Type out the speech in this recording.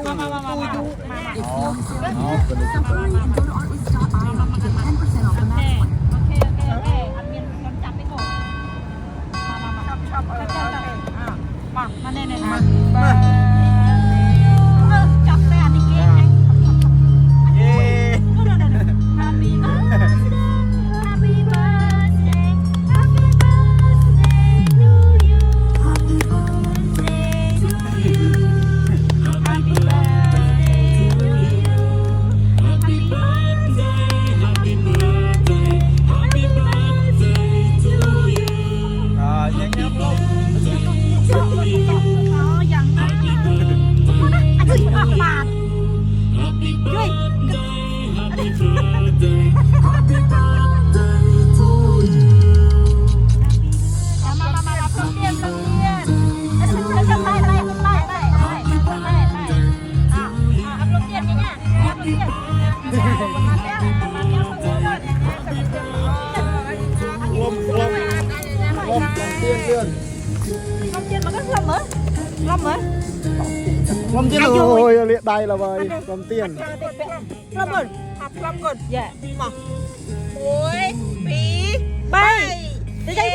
ตู้ยูมาอ๋อเป็น Suffering and go to art with Scott Iron. Get 10% off the max one. อันเมียนคนจับไปก่อนชอบมาแน่ๆมาจับแต่อันนี้เก่งไง เย้ Happy birthday Happy birthday Happy birthday to you Happy birthday to you Happy birthday to you Happy birthday Happy birthday Happy birthday to you ยังยังลง อย่างนั้นอันนี้ปากปาดด้วย Happy birthday to you. มาเปลี่ยนไอ้ฉันไล่อัพรถเตี้ยนนี่เนี่ยอัพรถเตี้ยนมาเตี้ยลมเตี้ยนเลื่อน ลมเตี้ยนมันก็ลมเหรอลมเหรอ ลมเตี้ยนโอ้ยเรียกได้ละเว้ยลมเตี้ยน ลมก่อนลมก่อนแย่มาโอ้ยปีใบจะใช้